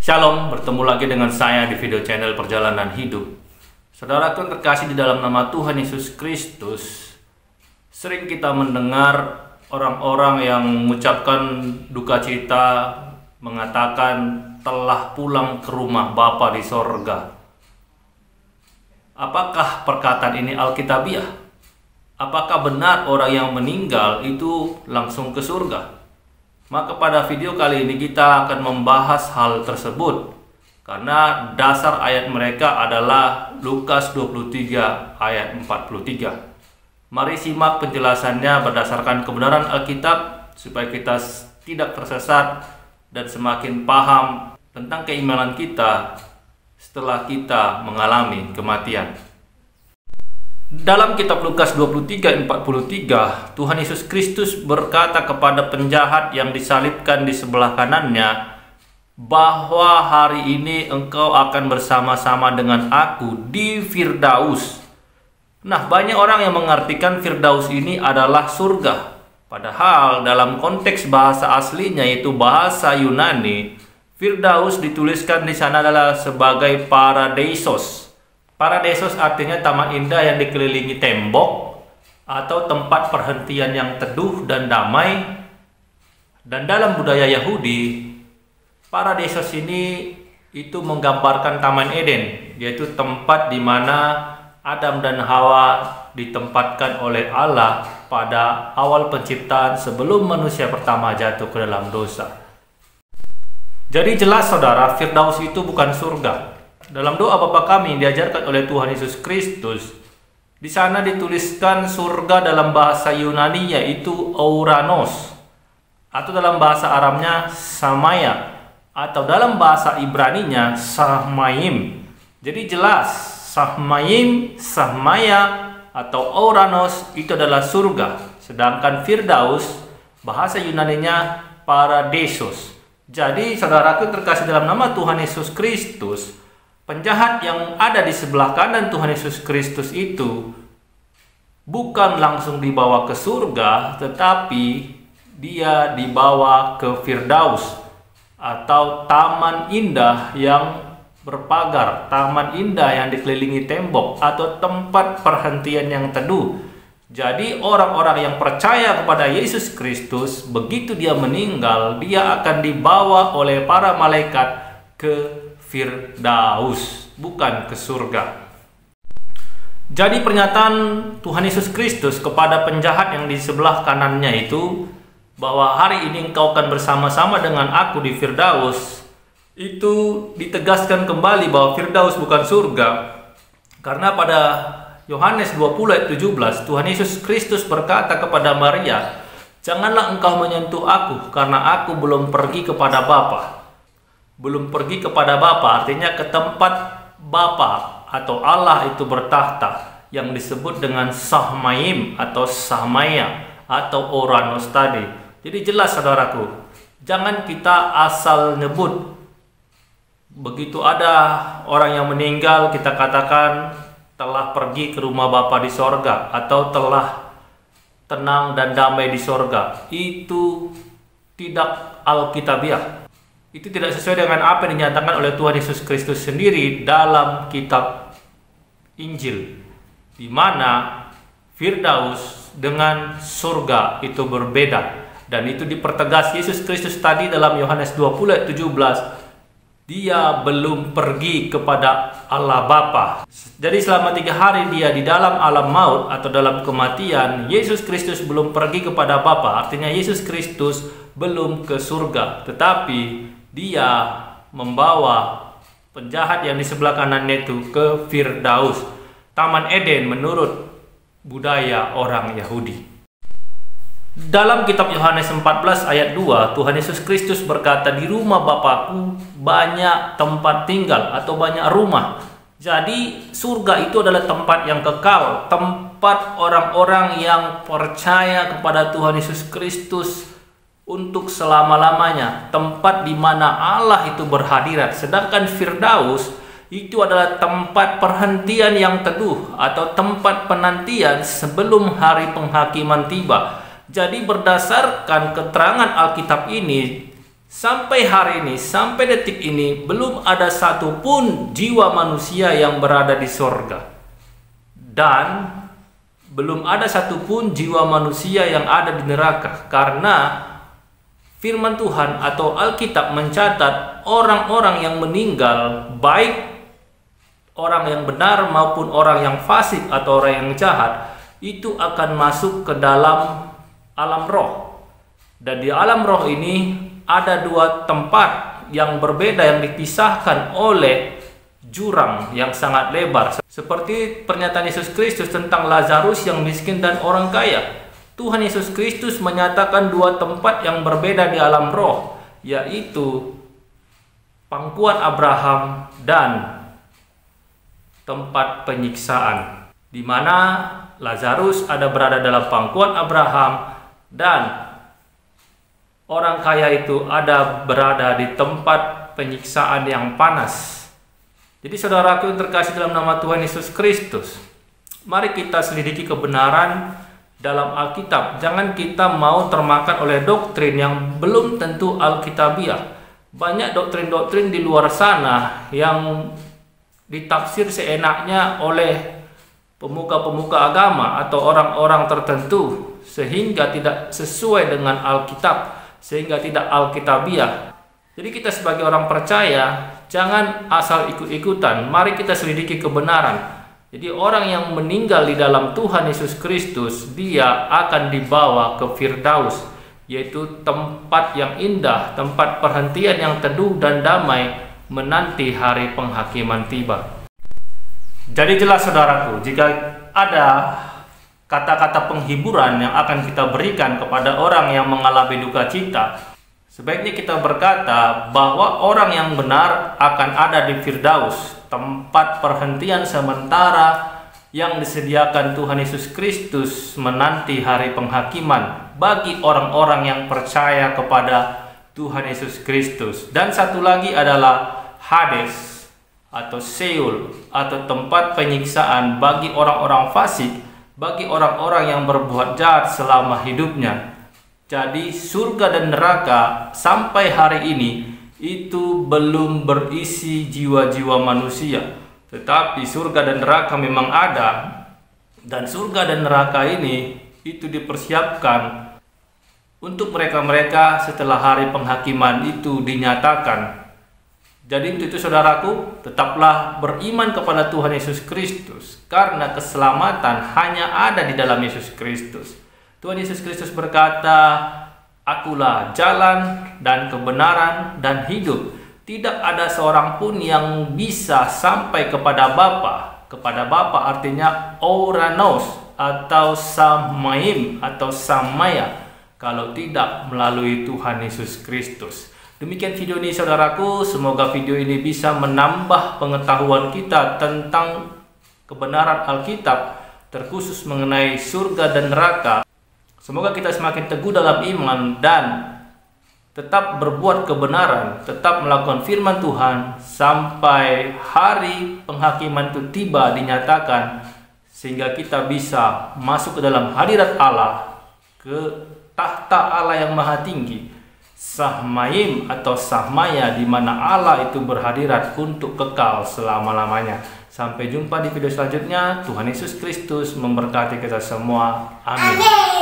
Shalom, bertemu lagi dengan saya di video channel Perjalanan Hidup. Saudaraku yang terkasih di dalam nama Tuhan Yesus Kristus, sering kita mendengar orang-orang yang mengucapkan duka cita, mengatakan telah pulang ke rumah Bapa di sorga. Apakah perkataan ini alkitabiah? Apakah benar orang yang meninggal itu langsung ke surga? Maka pada video kali ini kita akan membahas hal tersebut, karena dasar ayat mereka adalah Lukas 23 ayat 43. Mari simak penjelasannya berdasarkan kebenaran Alkitab supaya kita tidak tersesat dan semakin paham tentang keimanan kita setelah kita mengalami kematian. Dalam kitab Lukas 23:43, Tuhan Yesus Kristus berkata kepada penjahat yang disalibkan di sebelah kanannya, bahwa hari ini engkau akan bersama-sama dengan aku di Firdaus. Nah, banyak orang yang mengartikan Firdaus ini adalah surga. Padahal dalam konteks bahasa aslinya, yaitu bahasa Yunani, Firdaus dituliskan di sana adalah sebagai Paradeisos. Paradeisos artinya taman indah yang dikelilingi tembok atau tempat perhentian yang teduh dan damai. Dan dalam budaya Yahudi, Paradeisos ini itu menggambarkan Taman Eden, yaitu tempat di mana Adam dan Hawa ditempatkan oleh Allah pada awal penciptaan sebelum manusia pertama jatuh ke dalam dosa. Jadi jelas saudara, Firdaus itu bukan surga. Dalam doa Bapa kami yang diajarkan oleh Tuhan Yesus Kristus, di sana dituliskan surga dalam bahasa Yunani yaitu Ouranos, atau dalam bahasa Aramnya Samaya, atau dalam bahasa Ibraninya Sahmaim. Jadi jelas Sahmaim, Sahmaya atau Ouranos itu adalah surga, sedangkan Firdaus bahasa Yunaninya Paradeisos. Jadi saudaraku terkasih dalam nama Tuhan Yesus Kristus, penjahat yang ada di sebelah kanan Tuhan Yesus Kristus itu bukan langsung dibawa ke surga, tetapi dia dibawa ke Firdaus atau taman indah yang berpagar, taman indah yang dikelilingi tembok, atau tempat perhentian yang teduh. Jadi orang-orang yang percaya kepada Yesus Kristus, begitu dia meninggal, dia akan dibawa oleh para malaikat ke Firdaus, bukan ke surga. Jadi pernyataan Tuhan Yesus Kristus kepada penjahat yang di sebelah kanannya itu, bahwa hari ini engkau akan bersama-sama dengan aku di Firdaus, itu ditegaskan kembali bahwa Firdaus bukan surga. Karena pada Yohanes 20:17 Tuhan Yesus Kristus berkata kepada Maria, "Janganlah engkau menyentuh aku, karena aku belum pergi kepada Bapa." Belum pergi kepada Bapa artinya ke tempat Bapa atau Allah itu bertahta, yang disebut dengan Sahmaim atau Sahmaya atau Ouranos tadi. Jadi jelas saudaraku, jangan kita asal nyebut. Begitu ada orang yang meninggal, kita katakan telah pergi ke rumah Bapa di sorga atau telah tenang dan damai di sorga. Itu tidak alkitabiah. Itu tidak sesuai dengan apa yang dinyatakan oleh Tuhan Yesus Kristus sendiri dalam kitab Injil, di mana Firdaus dengan surga itu berbeda. Dan itu dipertegas Yesus Kristus tadi dalam Yohanes 20:17, dia belum pergi kepada Allah Bapa. Jadi selama 3 hari dia di dalam alam maut atau dalam kematian, Yesus Kristus belum pergi kepada Bapa. Artinya Yesus Kristus belum ke surga, tetapi dia membawa penjahat yang di sebelah kanannya itu ke Firdaus, Taman Eden menurut budaya orang Yahudi. Dalam kitab Yohanes 14 ayat 2, Tuhan Yesus Kristus berkata, "Di rumah Bapakku banyak tempat tinggal," atau banyak rumah. Jadi surga itu adalah tempat yang kekal, tempat orang-orang yang percaya kepada Tuhan Yesus Kristus untuk selama-lamanya, tempat di mana Allah itu berhadirat. Sedangkan Firdaus itu adalah tempat perhentian yang teduh atau tempat penantian sebelum hari penghakiman tiba. Jadi berdasarkan keterangan Alkitab ini, Sampai hari ini, sampai detik ini, belum ada satupun jiwa manusia yang berada di sorga. Dan belum ada satupun jiwa manusia yang ada di neraka. Karena firman Tuhan atau Alkitab mencatat orang-orang yang meninggal, baik orang yang benar maupun orang yang fasik atau orang yang jahat, itu akan masuk ke dalam alam roh. Dan di alam roh ini ada dua tempat yang berbeda yang dipisahkan oleh jurang yang sangat lebar. Seperti pernyataan Yesus Kristus tentang Lazarus yang miskin dan orang kaya. Tuhan Yesus Kristus menyatakan dua tempat yang berbeda di alam roh, yaitu pangkuan Abraham dan tempat penyiksaan, di mana Lazarus ada berada dalam pangkuan Abraham dan orang kaya itu ada berada di tempat penyiksaan yang panas. Jadi saudaraku yang terkasih dalam nama Tuhan Yesus Kristus, mari kita selidiki kebenaran dalam Alkitab. Jangan kita mau termakan oleh doktrin yang belum tentu Alkitabiah. Banyak doktrin-doktrin di luar sana yang ditafsir seenaknya oleh pemuka-pemuka agama atau orang-orang tertentu, sehingga tidak sesuai dengan Alkitab, sehingga tidak Alkitabiah. Jadi kita sebagai orang percaya jangan asal ikut-ikutan. Mari kita selidiki kebenaran. Jadi orang yang meninggal di dalam Tuhan Yesus Kristus, dia akan dibawa ke Firdaus, yaitu tempat yang indah, tempat perhentian yang teduh dan damai menanti hari penghakiman tiba. Jadi jelas saudaraku, jika ada kata-kata penghiburan yang akan kita berikan kepada orang yang mengalami duka cita, sebaiknya kita berkata bahwa orang yang benar akan ada di Firdaus, tempat perhentian sementara yang disediakan Tuhan Yesus Kristus menanti hari penghakiman bagi orang-orang yang percaya kepada Tuhan Yesus Kristus. Dan satu lagi adalah Hades atau Seol atau tempat penyiksaan bagi orang-orang fasik, bagi orang-orang yang berbuat jahat selama hidupnya. Jadi surga dan neraka sampai hari ini itu belum berisi jiwa-jiwa manusia. Tetapi surga dan neraka memang ada. Dan surga dan neraka ini itu dipersiapkan untuk mereka-mereka setelah hari penghakiman itu dinyatakan. Jadi untuk itu saudaraku, tetaplah beriman kepada Tuhan Yesus Kristus, karena keselamatan hanya ada di dalam Yesus Kristus. Tuhan Yesus Kristus berkata, "Akulah jalan dan kebenaran dan hidup. Tidak ada seorang pun yang bisa sampai kepada Bapa." Kepada Bapa artinya Oranos atau Samaim atau Samaya, kalau tidak melalui Tuhan Yesus Kristus. Demikian video ini saudaraku, semoga video ini bisa menambah pengetahuan kita tentang kebenaran Alkitab, terkhusus mengenai surga dan neraka. Semoga kita semakin teguh dalam iman dan tetap berbuat kebenaran, tetap melakukan firman Tuhan sampai hari penghakiman itu tiba dinyatakan, sehingga kita bisa masuk ke dalam hadirat Allah, ke tahta Allah yang maha tinggi, Sahmaim atau Sahmaya, di mana Allah itu berhadirat untuk kekal selama-lamanya. Sampai jumpa di video selanjutnya. Tuhan Yesus Kristus memberkati kita semua. Amin.